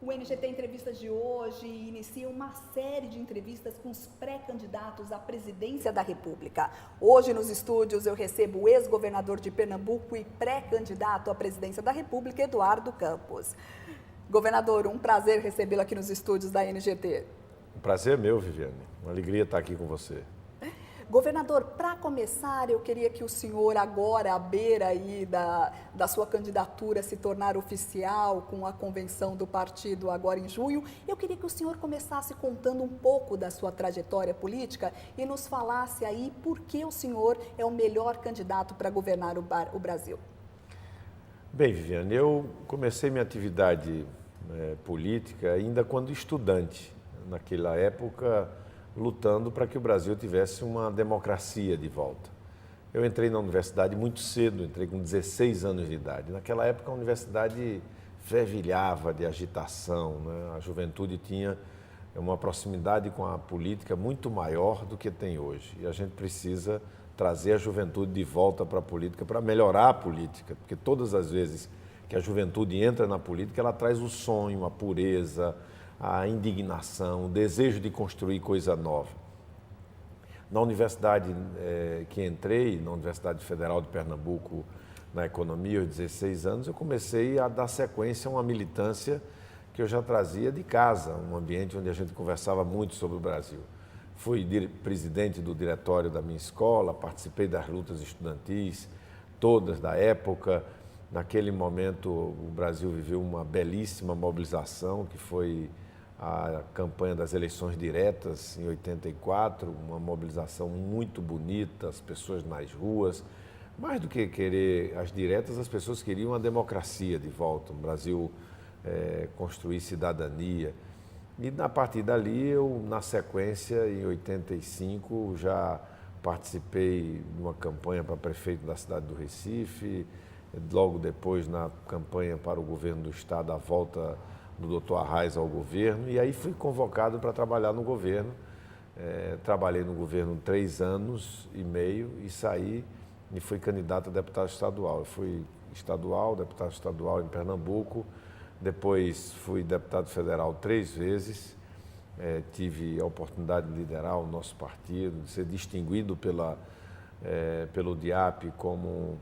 O NGT Entrevistas de hoje inicia uma série de entrevistas com os pré-candidatos à presidência da República. Hoje nos estúdios eu recebo o ex-governador de Pernambuco e pré-candidato à presidência da República, Eduardo Campos. Governador, um prazer recebê-lo aqui nos estúdios da NGT. Um prazer é meu, Viviane. Uma alegria estar aqui com você. Governador, para começar, eu queria que o senhor agora, à beira aí da sua candidatura se tornar oficial com a convenção do partido agora em junho, eu queria que o senhor começasse contando um pouco da sua trajetória política e nos falasse aí por que o senhor é o melhor candidato para governar o Brasil. Bem, Viviane, eu comecei minha atividade política ainda quando estudante. Naquela época, lutando para que o Brasil tivesse uma democracia de volta. Eu entrei na universidade muito cedo, entrei com 16 anos de idade. Naquela época a universidade fervilhava de agitação, né? A juventude tinha uma proximidade com a política muito maior do que tem hoje. E a gente precisa trazer a juventude de volta para a política, para melhorar a política, porque todas as vezes que a juventude entra na política, ela traz o sonho, a pureza, a indignação, o desejo de construir coisa nova. Na universidade que entrei, na Universidade Federal de Pernambuco, na economia, aos 16 anos, eu comecei a dar sequência a uma militância que eu já trazia de casa, um ambiente onde a gente conversava muito sobre o Brasil. Fui presidente do diretório da minha escola, participei das lutas estudantis, todas da época. Naquele momento, o Brasil viveu uma belíssima mobilização, que foi a campanha das eleições diretas em 84, uma mobilização muito bonita, as pessoas nas ruas. Mais do que querer as diretas, as pessoas queriam a democracia de volta, o Brasil construir cidadania. E a partir dali, eu, na sequência, em 85, já participei de uma campanha para prefeito da cidade do Recife, logo depois na campanha para o governo do estado, a volta do Dr. Arraes ao governo, e aí fui convocado para trabalhar no governo. Trabalhei no governo 3 anos e meio e saí e fui candidato a deputado estadual. Eu fui deputado estadual em Pernambuco, depois fui deputado federal 3 vezes, tive a oportunidade de liderar o nosso partido, de ser distinguido pelo DIAP como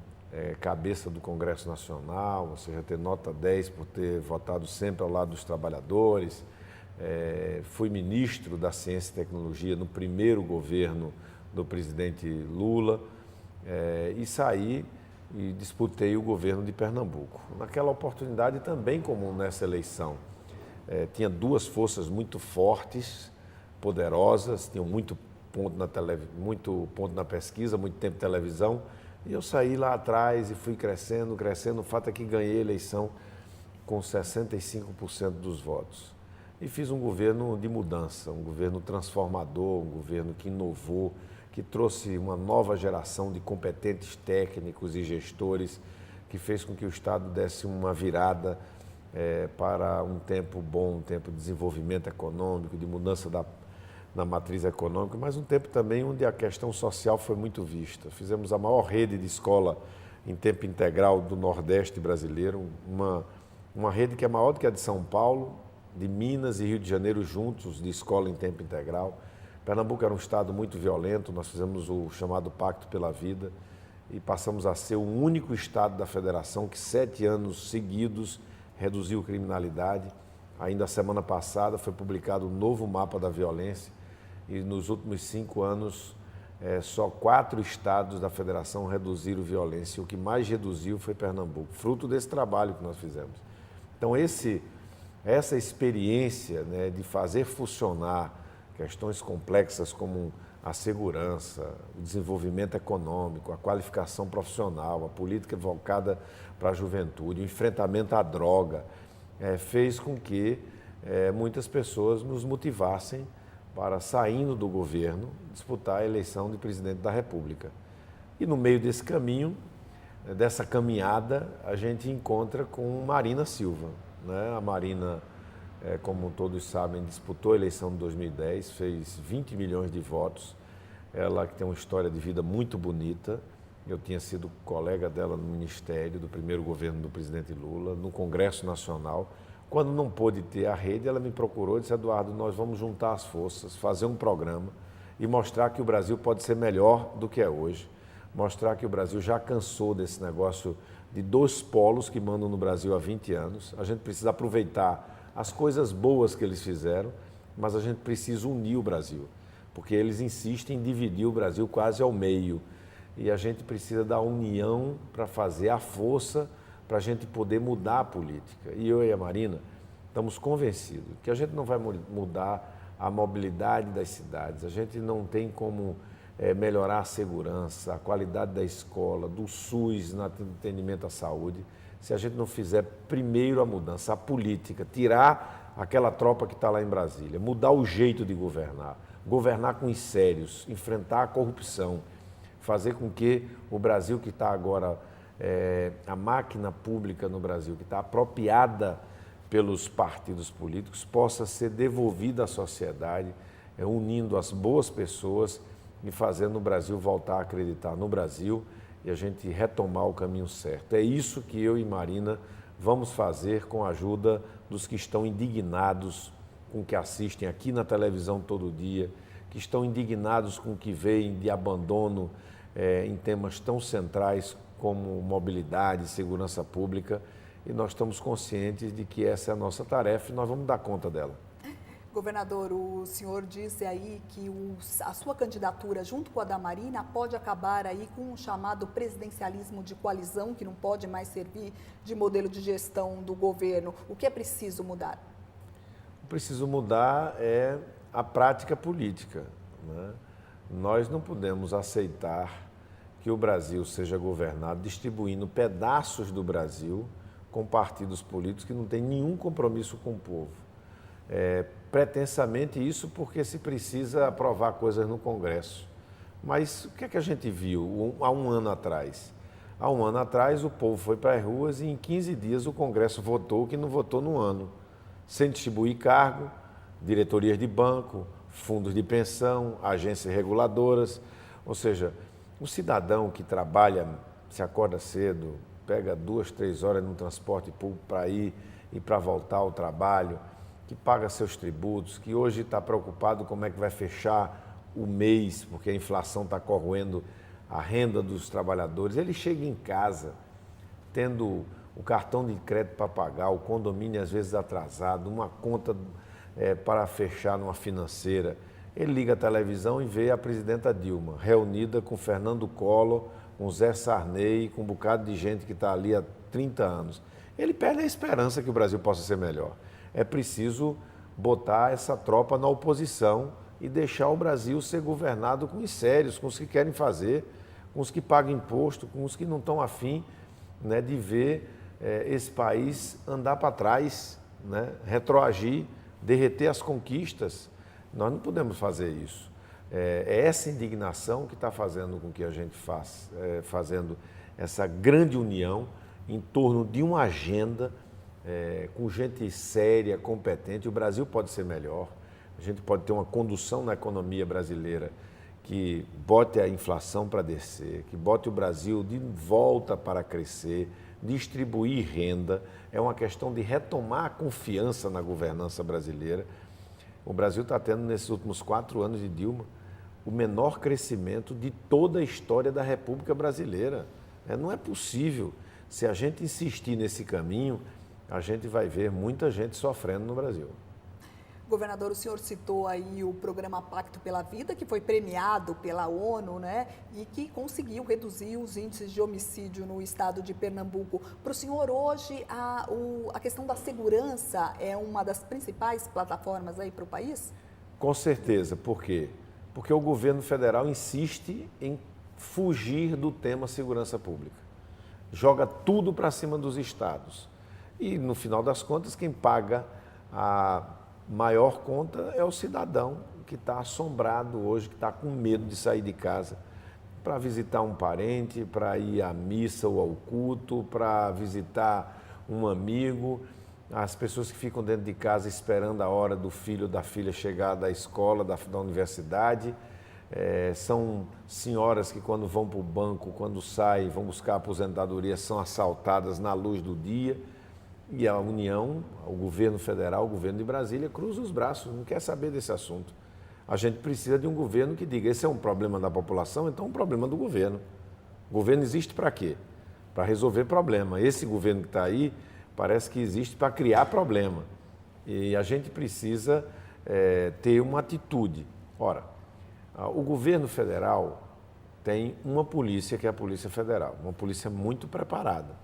cabeça do Congresso Nacional, ou seja, ter nota 10 por ter votado sempre ao lado dos trabalhadores. Fui ministro da Ciência e Tecnologia no primeiro governo do presidente Lula e saí e disputei o governo de Pernambuco. Naquela oportunidade também, como nessa eleição, tinha 2 forças muito fortes, poderosas, tinham muito ponto na pesquisa, muito tempo de televisão. E eu saí lá atrás e fui crescendo. O fato é que ganhei a eleição com 65% dos votos. E fiz um governo de mudança, um governo transformador, um governo que inovou, que trouxe uma nova geração de competentes técnicos e gestores, que fez com que o Estado desse uma virada para um tempo bom, um tempo de desenvolvimento econômico, de mudança na matriz econômica, mas um tempo também onde a questão social foi muito vista. Fizemos a maior rede de escola em tempo integral do Nordeste brasileiro, uma rede que é maior do que a de São Paulo, de Minas e Rio de Janeiro juntos, de escola em tempo integral. Pernambuco era um estado muito violento, nós fizemos o chamado Pacto pela Vida e passamos a ser o único estado da federação que 7 anos seguidos reduziu criminalidade. Ainda a semana passada foi publicado um novo mapa da violência e nos últimos 5 anos só 4 estados da federação reduziram violência. O que mais reduziu foi Pernambuco, fruto desse trabalho que nós fizemos. Então essa experiência, né, de fazer funcionar questões complexas como a segurança, o desenvolvimento econômico, a qualificação profissional, a política voltada para a juventude, o enfrentamento à droga, fez com que muitas pessoas nos motivassem para, saindo do governo, disputar a eleição de presidente da República. E no meio desse caminho, dessa caminhada, a gente encontra com Marina Silva, né? A Marina, como todos sabem, disputou a eleição de 2010, fez 20 milhões de votos. Ela que tem uma história de vida muito bonita. Eu tinha sido colega dela no Ministério do primeiro governo do presidente Lula, no Congresso Nacional, Quando não pôde ter a rede, ela me procurou e disse: Eduardo, nós vamos juntar as forças, fazer um programa e mostrar que o Brasil pode ser melhor do que é hoje. Mostrar que o Brasil já cansou desse negócio de dois polos que mandam no Brasil há 20 anos. A gente precisa aproveitar as coisas boas que eles fizeram, mas a gente precisa unir o Brasil, porque eles insistem em dividir o Brasil quase ao meio. E a gente precisa da união para fazer a força para a gente poder mudar a política. E eu e a Marina estamos convencidos que a gente não vai mudar a mobilidade das cidades, a gente não tem como melhorar a segurança, a qualidade da escola, do SUS no atendimento à saúde, se a gente não fizer primeiro a mudança, a política, tirar aquela tropa que está lá em Brasília, mudar o jeito de governar, governar com os sérios, enfrentar a corrupção, fazer com que o Brasil que está agora, a máquina pública no Brasil, que está apropriada pelos partidos políticos, possa ser devolvida à sociedade, unindo as boas pessoas e fazendo o Brasil voltar a acreditar no Brasil e a gente retomar o caminho certo. É isso que eu e Marina vamos fazer com a ajuda dos que estão indignados com o que assistem aqui na televisão todo dia, que estão indignados com o que veem de abandono em temas tão centrais como mobilidade, segurança pública, e nós estamos conscientes de que essa é a nossa tarefa e nós vamos dar conta dela. Governador, o senhor disse aí que a sua candidatura junto com a da Marina pode acabar aí com um chamado presidencialismo de coalizão, que não pode mais servir de modelo de gestão do governo. O que é preciso mudar? O preciso mudar é a prática política, né? Nós não podemos aceitar que o Brasil seja governado distribuindo pedaços do Brasil com partidos políticos que não têm nenhum compromisso com o povo. Pretensamente isso porque se precisa aprovar coisas no Congresso. Mas o que é que a gente viu há um ano atrás? Há um ano atrás o povo foi para as ruas e em 15 dias o Congresso votou o que não votou no ano, sem distribuir cargo, diretorias de banco, fundos de pensão, agências reguladoras. Ou seja, o cidadão que trabalha, se acorda cedo, pega 2, 3 horas no transporte público para ir e para voltar ao trabalho, que paga seus tributos, que hoje está preocupado como é que vai fechar o mês, porque a inflação está corroendo a renda dos trabalhadores, ele chega em casa tendo o cartão de crédito para pagar, o condomínio às vezes atrasado, uma conta para fechar numa financeira. Ele liga a televisão e vê a presidenta Dilma reunida com Fernando Collor, com Zé Sarney, com um bocado de gente que está ali há 30 anos. Ele perde a esperança que o Brasil possa ser melhor. É preciso botar essa tropa na oposição e deixar o Brasil ser governado com os sérios, com os que querem fazer, com os que pagam imposto, com os que não estão afim, né, de ver esse país andar para trás, né, retroagir, derreter as conquistas. Nós não podemos fazer isso. É essa indignação que está fazendo com que a gente fazendo essa grande união em torno de uma agenda com gente séria, competente. O Brasil pode ser melhor, a gente pode ter uma condução na economia brasileira que bote a inflação para descer, que bote o Brasil de volta para crescer, distribuir renda. É uma questão de retomar a confiança na governança brasileira. O Brasil está tendo, nesses últimos 4 anos de Dilma, o menor crescimento de toda a história da República Brasileira. Não é possível. Se a gente insistir nesse caminho, a gente vai ver muita gente sofrendo no Brasil. Governador, o senhor citou aí o programa Pacto pela Vida, que foi premiado pela ONU, né, e que conseguiu reduzir os índices de homicídio no estado de Pernambuco. Para o senhor, hoje, a questão da segurança é uma das principais plataformas aí para o país? Com certeza. Por quê? Porque o governo federal insiste em fugir do tema segurança pública. Joga tudo para cima dos estados. E, no final das contas, quem paga a maior conta é o cidadão que está assombrado hoje, que está com medo de sair de casa para visitar um parente, para ir à missa ou ao culto, para visitar um amigo. As pessoas que ficam dentro de casa esperando a hora do filho ou da filha chegar da escola, da universidade. São senhoras que quando vão para o banco, quando saem, vão buscar a aposentadoria, são assaltadas na luz do dia. E a União, o governo federal, o governo de Brasília, cruza os braços, não quer saber desse assunto. A gente precisa de um governo que diga, esse é um problema da população, então é um problema do governo. O governo existe para quê? Para resolver problema. Esse governo que está aí parece que existe para criar problema. E a gente precisa ter uma atitude. Ora, o governo federal tem uma polícia que é a Polícia Federal, uma polícia muito preparada,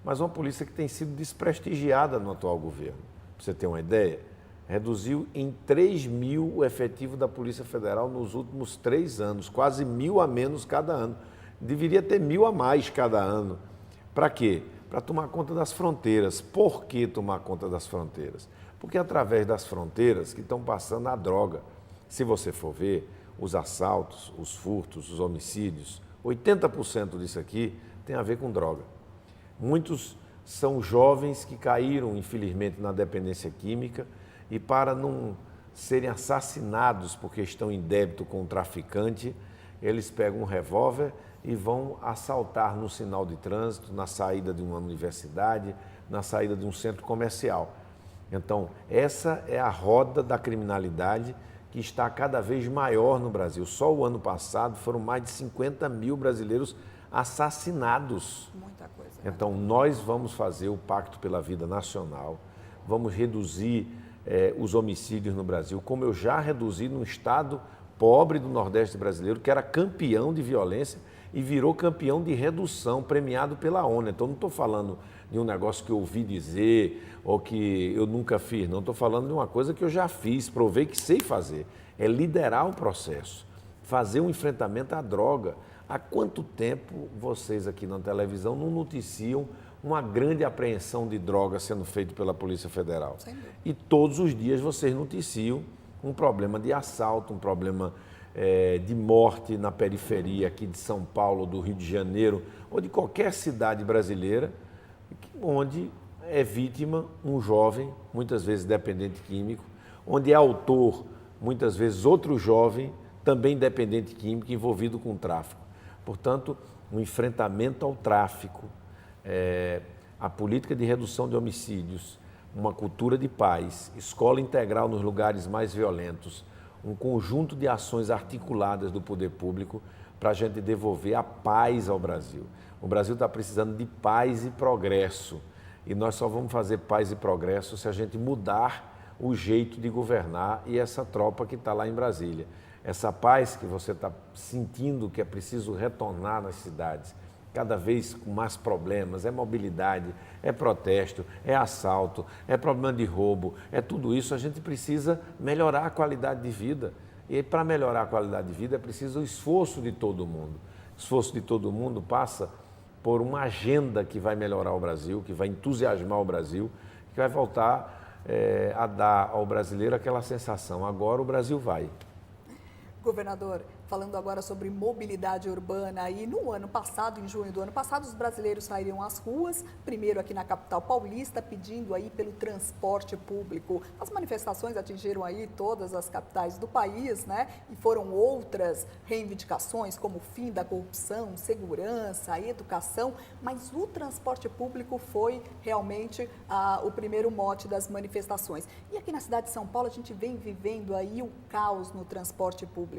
mas uma polícia que tem sido desprestigiada no atual governo. Para você ter uma ideia, reduziu em 3.000 o efetivo da Polícia Federal nos últimos 3 anos, quase 1.000 a menos cada ano. Deveria ter 1.000 a mais cada ano. Para quê? Para tomar conta das fronteiras. Por que tomar conta das fronteiras? Porque é através das fronteiras que estão passando a droga. Se você for ver, os assaltos, os furtos, os homicídios, 80% disso aqui tem a ver com droga. Muitos são jovens que caíram, infelizmente, na dependência química e para não serem assassinados porque estão em débito com um traficante, eles pegam um revólver e vão assaltar no sinal de trânsito, na saída de uma universidade, na saída de um centro comercial. Então, essa é a roda da criminalidade que está cada vez maior no Brasil. Só o ano passado foram mais de 50.000 brasileiros assassinados. Muita coisa. Então, nós vamos fazer o Pacto pela Vida Nacional, vamos reduzir os homicídios no Brasil, como eu já reduzi num estado pobre do Nordeste brasileiro, que era campeão de violência e virou campeão de redução, premiado pela ONU. Então, não estou falando de um negócio que eu ouvi dizer ou que eu nunca fiz, não. Estou falando de uma coisa que eu já fiz, provei que sei fazer. É liderar o processo, fazer um enfrentamento à droga. Há quanto tempo vocês aqui na televisão não noticiam uma grande apreensão de drogas sendo feita pela Polícia Federal? E todos os dias vocês noticiam um problema de assalto, um problema de morte na periferia aqui de São Paulo, do Rio de Janeiro ou de qualquer cidade brasileira, onde é vítima um jovem, muitas vezes dependente químico, onde é autor, muitas vezes outro jovem, também dependente químico, envolvido com o tráfico. Portanto, um enfrentamento ao tráfico, a política de redução de homicídios, uma cultura de paz, escola integral nos lugares mais violentos, um conjunto de ações articuladas do poder público para a gente devolver a paz ao Brasil. O Brasil está precisando de paz e progresso. E nós só vamos fazer paz e progresso se a gente mudar o jeito de governar e essa tropa que está lá em Brasília. Essa paz que você está sentindo que é preciso retornar nas cidades, cada vez com mais problemas, é mobilidade, é protesto, é assalto, é problema de roubo, é tudo isso. A gente precisa melhorar a qualidade de vida. E para melhorar a qualidade de vida é preciso o esforço de todo mundo. O esforço de todo mundo passa por uma agenda que vai melhorar o Brasil, que vai entusiasmar o Brasil, que vai voltar a dar ao brasileiro aquela sensação, agora o Brasil vai. Governador, falando agora sobre mobilidade urbana, aí no ano passado, em junho do ano passado, os brasileiros saíram às ruas, primeiro aqui na capital paulista, pedindo aí pelo transporte público. As manifestações atingiram aí todas as capitais do país, né? E foram outras reivindicações, como o fim da corrupção, segurança, educação, mas o transporte público foi realmente o primeiro mote das manifestações. E aqui na cidade de São Paulo, a gente vem vivendo aí o caos no transporte público.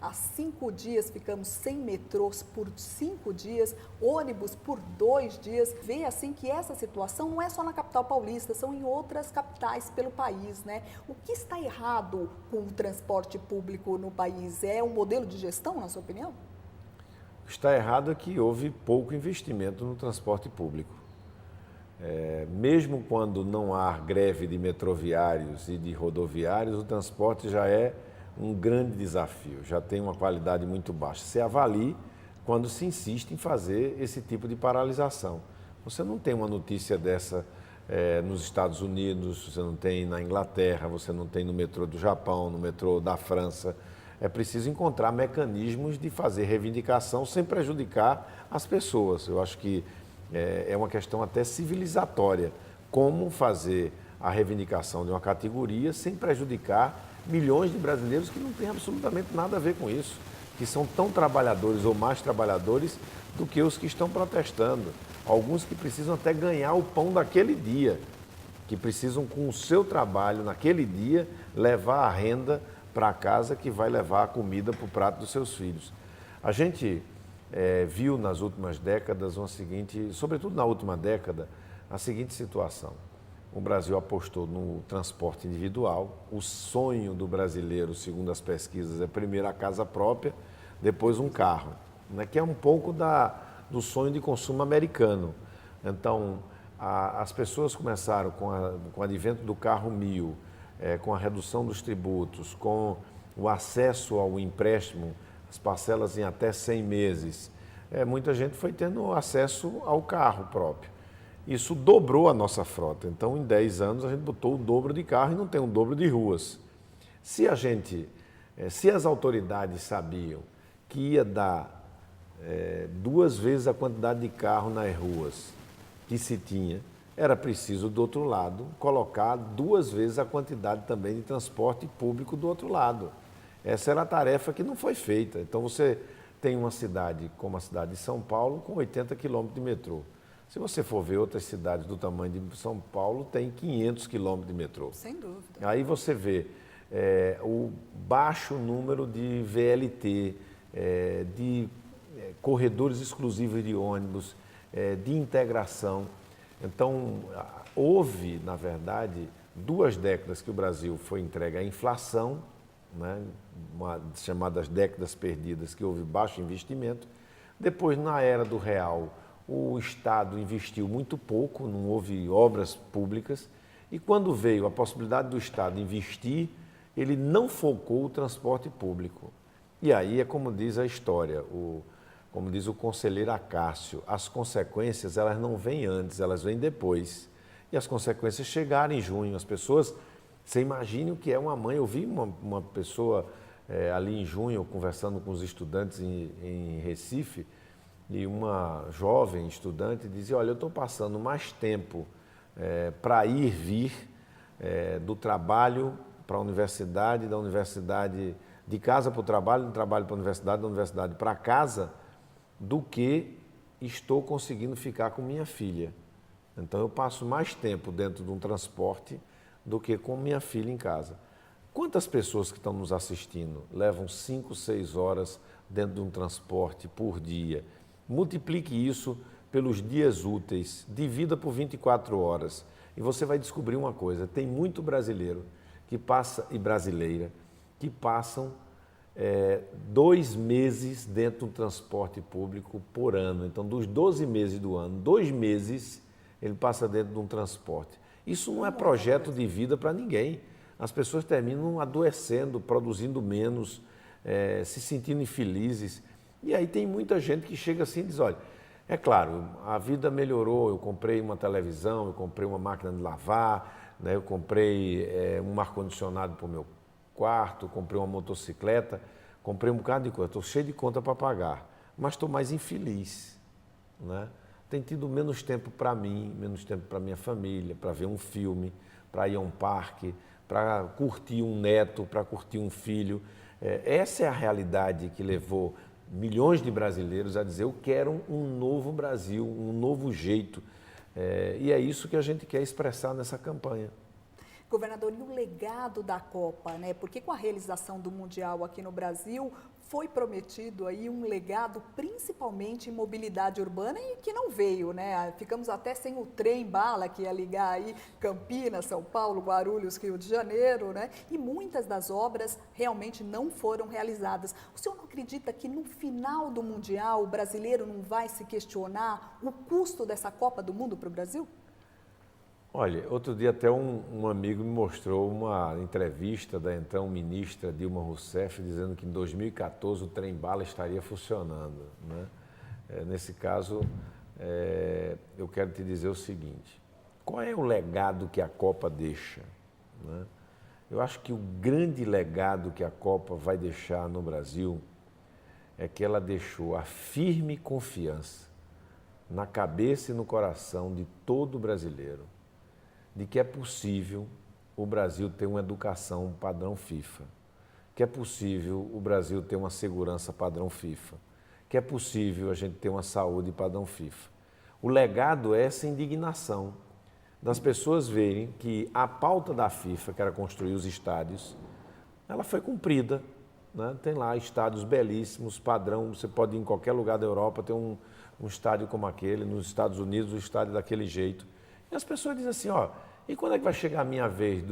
Há 5 dias ficamos sem metrôs por 5 dias, ônibus por 2 dias. Vê assim que essa situação não é só na capital paulista, são em outras capitais pelo país, né? O que está errado com o transporte público no país? É um modelo de gestão, na sua opinião? Está errado é que houve pouco investimento no transporte público. Mesmo quando não há greve de metroviários e de rodoviários, o transporte já é um grande desafio, já tem uma qualidade muito baixa. Se avalie quando se insiste em fazer esse tipo de paralisação. Você não tem uma notícia dessa nos Estados Unidos, você não tem na Inglaterra, você não tem no metrô do Japão, no metrô da França. É preciso encontrar mecanismos de fazer reivindicação sem prejudicar as pessoas. Eu acho que é uma questão até civilizatória. Como fazer a reivindicação de uma categoria sem prejudicar milhões de brasileiros que não têm absolutamente nada a ver com isso, que são tão trabalhadores ou mais trabalhadores do que os que estão protestando. Alguns que precisam até ganhar o pão daquele dia. que precisam, com o seu trabalho, naquele dia, levar a renda para casa que vai levar a comida para o prato dos seus filhos. A gente viu nas últimas décadas sobretudo na última década, a seguinte situação. O Brasil apostou no transporte individual. O sonho do brasileiro, segundo as pesquisas, é primeiro a casa própria, depois um carro, né? Que é um pouco do sonho de consumo americano. Então, as pessoas começaram com o advento do carro 1000, com a redução dos tributos, com o acesso ao empréstimo, as parcelas em até 100 meses. Muita gente foi tendo acesso ao carro próprio. Isso dobrou a nossa frota. Então, em 10 anos, a gente botou o dobro de carro e não tem um dobro de ruas. Se as autoridades sabiam que ia dar 2 vezes a quantidade de carro nas ruas que se tinha, era preciso, do outro lado, colocar 2 vezes a quantidade também de transporte público do outro lado. Essa era a tarefa que não foi feita. Então, você tem uma cidade como a cidade de São Paulo com 80 quilômetros de metrô. Se você for ver outras cidades do tamanho de São Paulo, tem 500 quilômetros de metrô. Sem dúvida. Aí você vê o baixo número de VLT, de corredores exclusivos de ônibus, de integração. Então, houve, na verdade, 2 décadas que o Brasil foi entregue à inflação, né? Chamadas décadas perdidas, que houve baixo investimento. Depois, na era do real, o Estado investiu muito pouco, não houve obras públicas. E quando veio a possibilidade do Estado investir, ele não focou o transporte público. E aí é como diz a história, como diz o conselheiro Acácio, as consequências elas não vêm antes, elas vêm depois. E as consequências chegaram em junho. As pessoas, você imagine o que é uma mãe. Eu vi uma pessoa ali em junho, conversando com os estudantes em Recife, e uma jovem estudante dizia, olha, eu estou passando mais tempo para ir e vir do trabalho para a universidade, da universidade de casa para o trabalho, do trabalho para a universidade, da universidade para casa, do que estou conseguindo ficar com minha filha. Então, eu passo mais tempo dentro de um transporte do que com minha filha em casa. Quantas pessoas que estão nos assistindo levam 5, 6 horas dentro de um transporte por dia? Multiplique isso pelos dias úteis, divida por 24 horas e você vai descobrir uma coisa, tem muito brasileiro que passa, e brasileira, que passam 2 meses dentro do transporte público por ano. Então, dos 12 meses do ano, 2 meses ele passa dentro de um transporte. Isso não é projeto de vida para ninguém. As pessoas terminam adoecendo, produzindo menos, se sentindo infelizes. E aí tem muita gente que chega assim e diz, olha, é claro, a vida melhorou, eu comprei uma televisão, eu comprei uma máquina de lavar, né, eu comprei um ar-condicionado para o meu quarto, comprei uma motocicleta, comprei um bocado de coisa, estou cheio de conta para pagar, mas estou mais infeliz, né? Tenho tido menos tempo para mim, menos tempo para minha família, para ver um filme, para ir a um parque, para curtir um neto, para curtir um filho. Essa é a realidade que levou milhões de brasileiros a dizer, eu quero um novo Brasil, um novo jeito. E é isso que a gente quer expressar nessa campanha. Governador, e o legado da Copa, né? Porque com a realização do Mundial aqui no Brasil, foi prometido aí um legado principalmente em mobilidade urbana e que não veio, né? Ficamos até sem o trem-bala que ia ligar aí Campinas, São Paulo, Guarulhos, Rio de Janeiro, né? E muitas das obras realmente não foram realizadas. O senhor não acredita que no final do Mundial o brasileiro não vai se questionar o custo dessa Copa do Mundo para o Brasil? Olha, outro dia até um amigo me mostrou uma entrevista da então ministra Dilma Rousseff dizendo que em 2014 o trem-bala estaria funcionando, né? Nesse caso, eu quero te dizer o seguinte, qual é o legado que a Copa deixa, né? Eu acho que o grande legado que a Copa vai deixar no Brasil é que ela deixou a firme confiança na cabeça e no coração de todo brasileiro de que é possível o Brasil ter uma educação padrão FIFA, que é possível o Brasil ter uma segurança padrão FIFA, que é possível a gente ter uma saúde padrão FIFA. O legado é essa indignação das pessoas verem que a pauta da FIFA, que era construir os estádios, ela foi cumprida, né? Tem lá estádios belíssimos, padrão, você pode ir em qualquer lugar da Europa, ter um estádio como aquele, nos Estados Unidos, o estádio daquele jeito. E as pessoas dizem assim, ó, e quando é que vai chegar a minha vez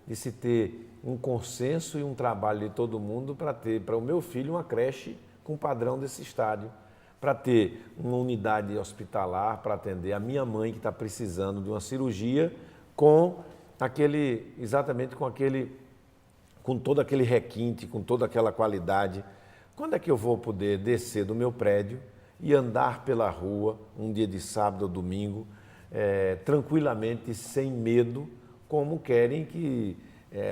de se ter um consenso e um trabalho de todo mundo para ter para o meu filho uma creche com o padrão desse estádio, para ter uma unidade hospitalar para atender a minha mãe que está precisando de uma cirurgia exatamente com todo aquele requinte, com toda aquela qualidade. Quando é que eu vou poder descer do meu prédio e andar pela rua um dia de sábado ou domingo, tranquilamente, sem medo, como querem que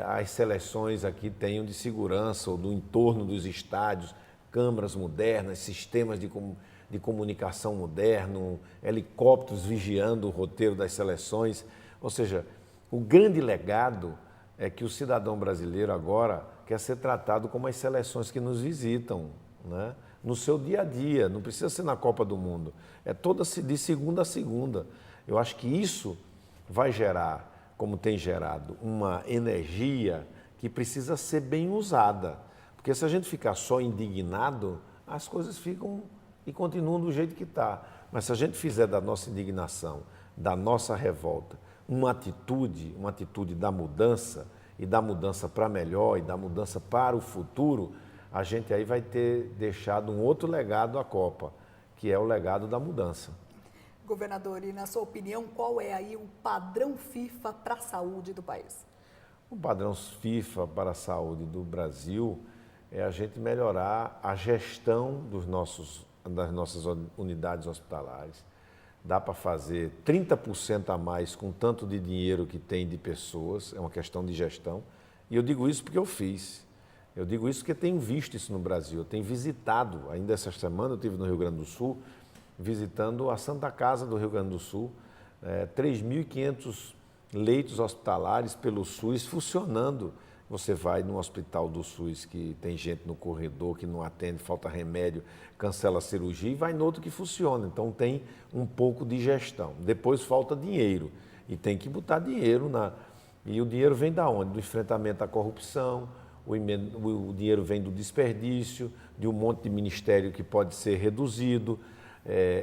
as seleções aqui tenham de segurança ou do entorno dos estádios, câmaras modernas, sistemas de comunicação moderno, helicópteros vigiando o roteiro das seleções. Ou seja, o grande legado é que o cidadão brasileiro agora quer ser tratado como as seleções que nos visitam, né? No seu dia a dia, não precisa ser na Copa do Mundo, é toda de segunda a segunda. Eu acho que isso vai gerar, como tem gerado, uma energia que precisa ser bem usada. Porque se a gente ficar só indignado, as coisas ficam e continuam do jeito que está. Mas se a gente fizer da nossa indignação, da nossa revolta, uma atitude da mudança, e da mudança para melhor, e da mudança para o futuro, a gente aí vai ter deixado um outro legado à Copa, que é o legado da mudança. Governador, e na sua opinião, qual é aí o padrão FIFA para a saúde do país? O padrão FIFA para a saúde do Brasil é a gente melhorar a gestão das nossas unidades hospitalares. Dá para fazer 30% a mais com tanto de dinheiro que tem de pessoas, é uma questão de gestão. E eu digo isso porque eu fiz. Eu digo isso porque tenho visto isso no Brasil. Eu tenho visitado, ainda essa semana eu estive no Rio Grande do Sul, visitando a Santa Casa do Rio Grande do Sul, 3.500 leitos hospitalares pelo SUS funcionando. Você vai num hospital do SUS que tem gente no corredor, que não atende, falta remédio, cancela a cirurgia e vai no outro que funciona. Então tem um pouco de gestão. Depois falta dinheiro e tem que botar dinheiro E o dinheiro vem da onde? Do enfrentamento à corrupção, o dinheiro vem do desperdício, de um monte de ministério que pode ser reduzido,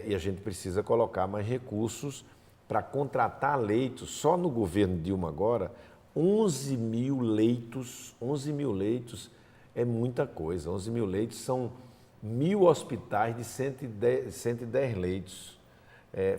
e a gente precisa colocar mais recursos para contratar leitos. Só no governo Dilma agora, 11 mil leitos é muita coisa. 11 mil leitos são 1.000 hospitais de 110 leitos.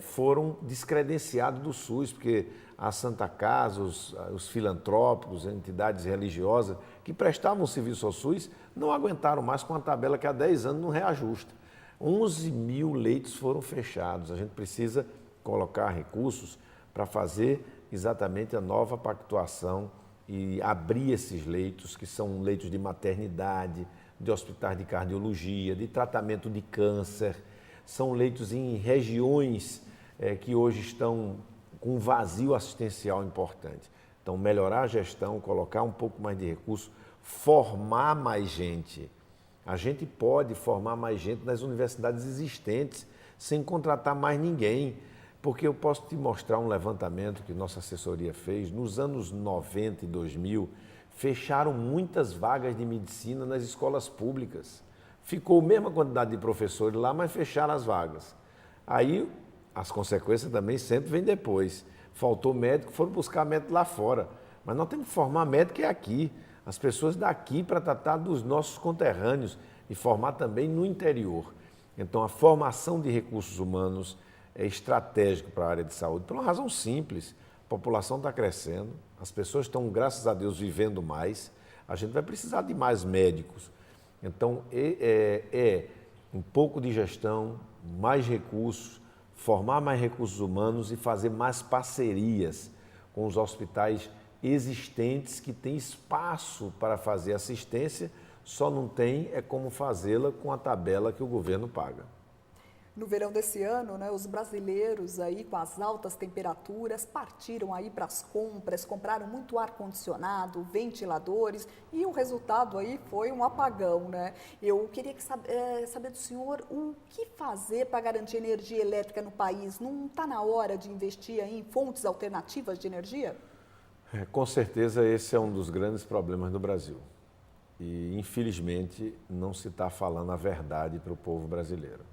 Foram descredenciados do SUS, porque a Santa Casa, os filantrópicos, as entidades religiosas que prestavam serviço ao SUS não aguentaram mais com a tabela que há 10 anos não reajusta. 11 mil leitos foram fechados. A gente precisa colocar recursos para fazer exatamente a nova pactuação e abrir esses leitos, que são leitos de maternidade, de hospitais de cardiologia, de tratamento de câncer. São leitos em regiões que hoje estão com um vazio assistencial importante. Então, melhorar a gestão, colocar um pouco mais de recursos, formar mais gente. A gente pode formar mais gente nas universidades existentes, sem contratar mais ninguém. Porque eu posso te mostrar um levantamento que nossa assessoria fez. Nos anos 90 e 2000, fecharam muitas vagas de medicina nas escolas públicas. Ficou a mesma quantidade de professores lá, mas fecharam as vagas. Aí, as consequências também sempre vêm depois. Faltou médico, foram buscar médico lá fora. Mas nós temos que formar médico aqui. As pessoas daqui para tratar dos nossos conterrâneos e formar também no interior. Então, a formação de recursos humanos é estratégico para a área de saúde, por uma razão simples. A população está crescendo, as pessoas estão, graças a Deus, vivendo mais, a gente vai precisar de mais médicos. Então, um pouco de gestão, mais recursos, formar mais recursos humanos e fazer mais parcerias com os hospitais existentes que têm espaço para fazer assistência, só não tem como fazê-la com a tabela que o governo paga. No verão desse ano, né, os brasileiros aí com as altas temperaturas partiram aí para as compras, compraram muito ar-condicionado, ventiladores e o resultado aí foi um apagão, né? Eu queria saber do senhor o que fazer para garantir energia elétrica no país. Não está na hora de investir aí em fontes alternativas de energia? Com certeza esse é um dos grandes problemas do Brasil. E, infelizmente, não se está falando a verdade para o povo brasileiro.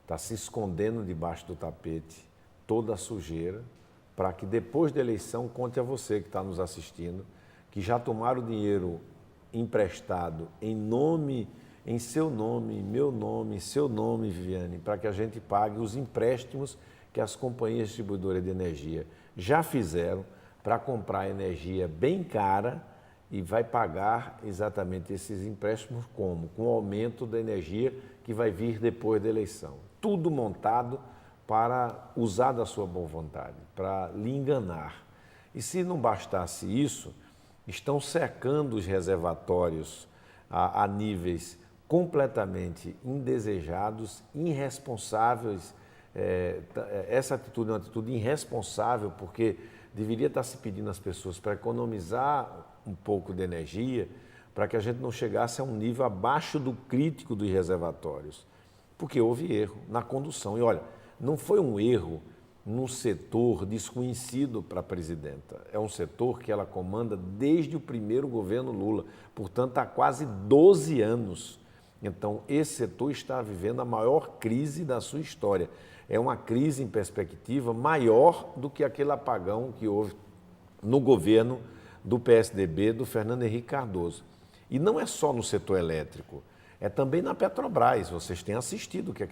Está se escondendo debaixo do tapete toda a sujeira para que depois da eleição conte a você que está nos assistindo que já tomaram dinheiro emprestado em seu nome, meu nome, seu nome, Viviane, para que a gente pague os empréstimos que as companhias distribuidoras de energia já fizeram para comprar energia bem cara e vai pagar exatamente esses empréstimos como? Com o aumento da energia que vai vir depois da eleição. Tudo montado para usar da sua boa vontade, para lhe enganar. E se não bastasse isso, estão cercando os reservatórios a níveis completamente indesejados, irresponsáveis. Essa atitude é uma atitude irresponsável, porque deveria estar se pedindo às pessoas para economizar um pouco de energia, para que a gente não chegasse a um nível abaixo do crítico dos reservatórios, porque houve erro na condução. E olha, não foi um erro num setor desconhecido para a presidenta, é um setor que ela comanda desde o primeiro governo Lula, portanto há quase 12 anos. Então esse setor está vivendo a maior crise da sua história. É uma crise em perspectiva maior do que aquele apagão que houve no governo do PSDB, do Fernando Henrique Cardoso. E não é só no setor elétrico, é também na Petrobras. Vocês têm assistido o que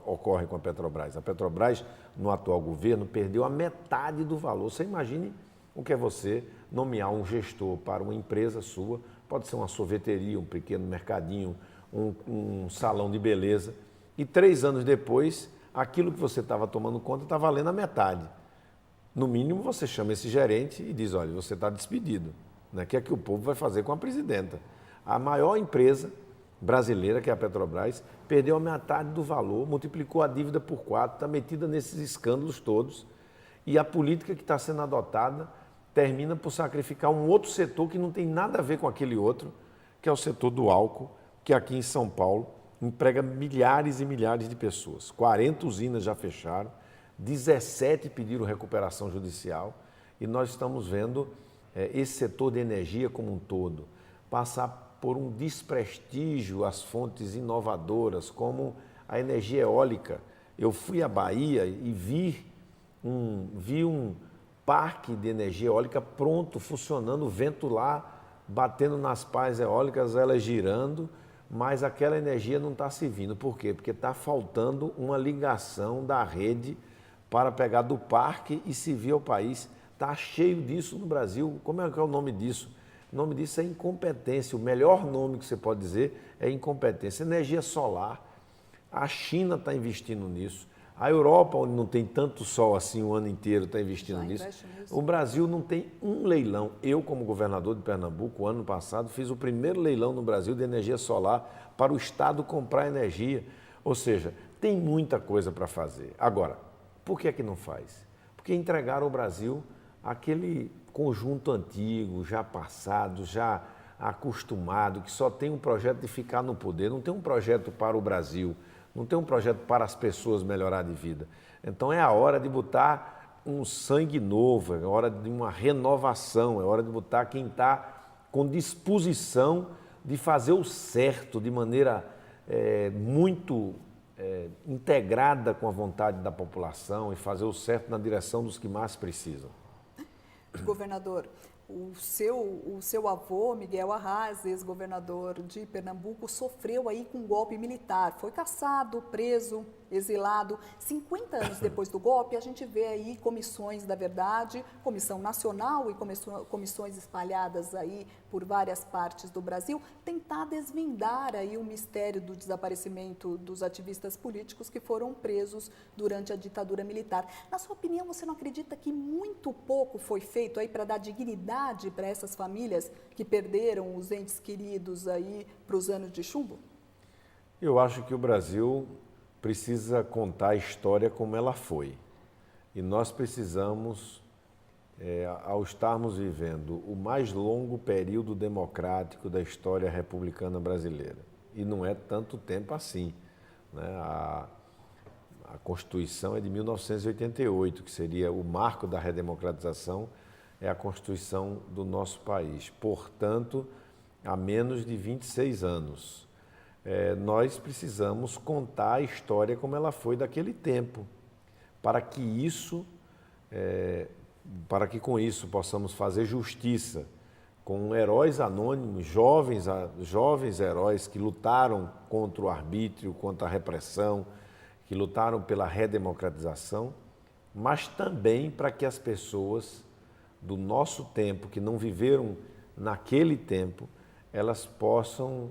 ocorre com a Petrobras. A Petrobras, no atual governo, perdeu a metade do valor. Você imagine o que é você nomear um gestor para uma empresa sua, pode ser uma sorveteria, um pequeno mercadinho, um salão de beleza, e 3 anos depois, aquilo que você estava tomando conta está valendo a metade. No mínimo, você chama esse gerente e diz, olha, você está despedido. Né? O que é que o povo vai fazer com a presidenta? A maior empresa brasileira, que é a Petrobras, perdeu a metade do valor, multiplicou a dívida por 4, está metida nesses escândalos todos, e a política que está sendo adotada termina por sacrificar um outro setor que não tem nada a ver com aquele outro, que é o setor do álcool, que aqui em São Paulo emprega milhares e milhares de pessoas. 40 usinas já fecharam, 17 pediram recuperação judicial, e nós estamos vendo esse setor de energia como um todo passar por um desprestígio às fontes inovadoras, como a energia eólica. Eu fui à Bahia e vi um parque de energia eólica pronto, funcionando, o vento lá, batendo nas pás eólicas, elas girando, mas aquela energia não está se vindo. Por quê? Porque está faltando uma ligação da rede para pegar do parque e se vir ao país. Está cheio disso no Brasil. Como é que é o nome disso? O nome disso é incompetência. O melhor nome que você pode dizer é incompetência. Energia solar. A China está investindo nisso. A Europa, onde não tem tanto sol assim o ano inteiro, está investindo nisso. O Brasil não tem um leilão. Eu, como governador de Pernambuco, ano passado, fiz o primeiro leilão no Brasil de energia solar para o Estado comprar energia. Ou seja, tem muita coisa para fazer. Agora, por que é que não faz? Porque entregaram ao Brasil aquele conjunto antigo, já passado, já acostumado, que só tem um projeto de ficar no poder, não tem um projeto para o Brasil, não tem um projeto para as pessoas melhorar de vida. Então é a hora de botar um sangue novo, é a hora de uma renovação, é a hora de botar quem está com disposição de fazer o certo de maneira muito integrada com a vontade da população e fazer o certo na direção dos que mais precisam. Governador, o seu avô, Miguel Arraes, ex-governador de Pernambuco, sofreu aí com um golpe militar. Foi caçado, preso, exilado. 50 anos depois do golpe, a gente vê aí comissões da verdade, Comissão Nacional e comissões espalhadas aí por várias partes do Brasil, tentar desvendar aí o mistério do desaparecimento dos ativistas políticos que foram presos durante a ditadura militar. Na sua opinião, você não acredita que muito pouco foi feito aí para dar dignidade para essas famílias que perderam os entes queridos aí para os anos de chumbo? Eu acho que o Brasil precisa contar a história como ela foi. E nós precisamos, ao estarmos vivendo o mais longo período democrático da história republicana brasileira, e não é tanto tempo assim, né? A Constituição é de 1988, que seria o marco da redemocratização, é a Constituição do nosso país. Portanto, há menos de 26 anos. Nós precisamos contar a história como ela foi daquele tempo, para que com isso possamos fazer justiça com heróis anônimos, jovens heróis que lutaram contra o arbítrio, contra a repressão, que lutaram pela redemocratização, mas também para que as pessoas do nosso tempo, que não viveram naquele tempo, elas possam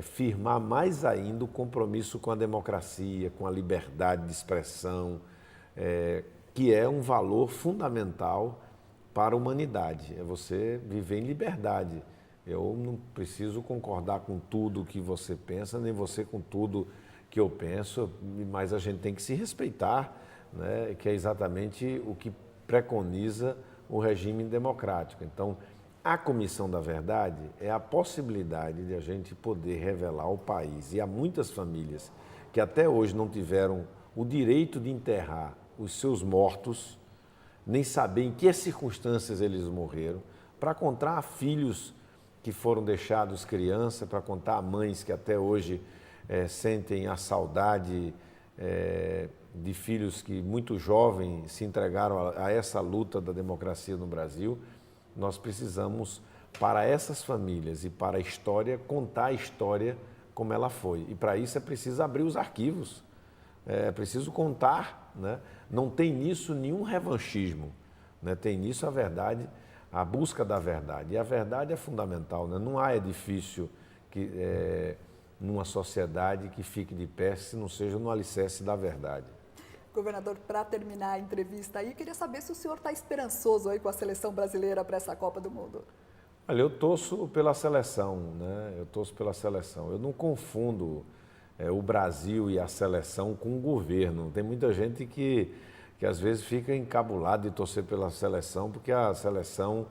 firmar mais ainda o compromisso com a democracia, com a liberdade de expressão, que é um valor fundamental para a humanidade, é você viver em liberdade. Eu não preciso concordar com tudo que você pensa, nem você com tudo que eu penso, mas a gente tem que se respeitar, né? Que é exatamente o que preconiza o regime democrático. Então, a Comissão da Verdade é a possibilidade de a gente poder revelar ao país, e há muitas famílias que até hoje não tiveram o direito de enterrar os seus mortos, nem saber em que circunstâncias eles morreram, para contar a filhos que foram deixados criança, para contar a mães que até hoje sentem a saudade de filhos que muito jovens se entregaram a essa luta da democracia no Brasil. Nós precisamos, para essas famílias e para a história, contar a história como ela foi. E para isso é preciso abrir os arquivos, é preciso contar, né? Não tem nisso nenhum revanchismo, né? Tem nisso a verdade, a busca da verdade. E a verdade é fundamental, né? Não há edifício numa sociedade que fique de pé se não seja no alicerce da verdade. Governador, para terminar a entrevista aí, queria saber se o senhor está esperançoso aí com a seleção brasileira para essa Copa do Mundo. Olha, eu torço pela seleção, né? Eu torço pela seleção. Eu não confundo o Brasil e a seleção com o governo. Tem muita gente que às vezes fica encabulado de torcer pela seleção, porque a seleção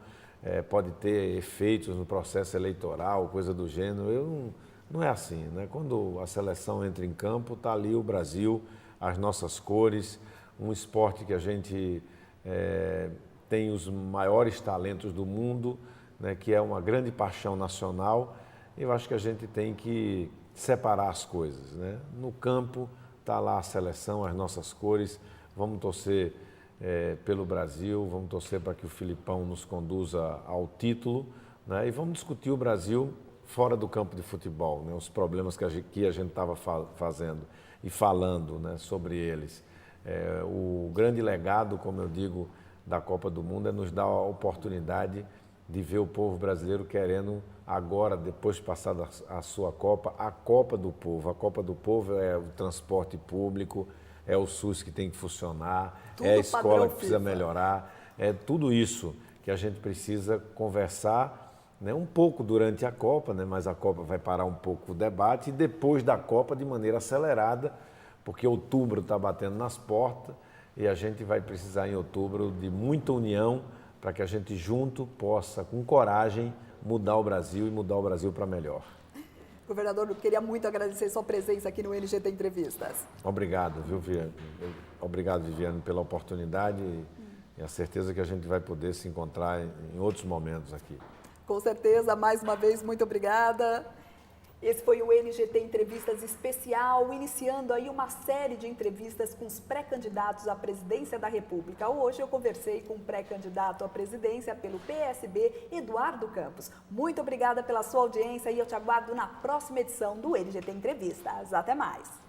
pode ter efeitos no processo eleitoral, coisa do gênero. Não é assim, né? Quando a seleção entra em campo, está ali o Brasil, as nossas cores, um esporte que a gente tem os maiores talentos do mundo, né, que é uma grande paixão nacional. Eu acho que a gente tem que separar as coisas, né? No campo está lá a seleção, as nossas cores, vamos torcer pelo Brasil, vamos torcer para que o Filipão nos conduza ao título, né? E vamos discutir o Brasil fora do campo de futebol, né? Os problemas que a gente estava fazendo e falando, né, sobre eles. O grande legado, como eu digo, da Copa do Mundo é nos dar a oportunidade de ver o povo brasileiro querendo agora, depois de passar a sua Copa, a Copa do Povo. A Copa do Povo é o transporte público, é o SUS que tem que funcionar, é a escola que precisa melhorar, é tudo isso que a gente precisa conversar, né, um pouco durante a Copa, né, mas a Copa vai parar um pouco o debate, e depois da Copa de maneira acelerada, porque outubro está batendo nas portas e a gente vai precisar em outubro de muita união para que a gente junto possa, com coragem, mudar o Brasil e mudar o Brasil para melhor. Governador, eu queria muito agradecer sua presença aqui no NGT Entrevistas. Obrigado, viu, Viviane? Obrigado, Viviane, pela oportunidade e a certeza que a gente vai poder se encontrar em outros momentos aqui. Com certeza, mais uma vez, muito obrigada. Esse foi o NGT Entrevistas especial, iniciando aí uma série de entrevistas com os pré-candidatos à presidência da República. Hoje eu conversei com o pré-candidato à presidência pelo PSB, Eduardo Campos. Muito obrigada pela sua audiência e eu te aguardo na próxima edição do NGT Entrevistas. Até mais!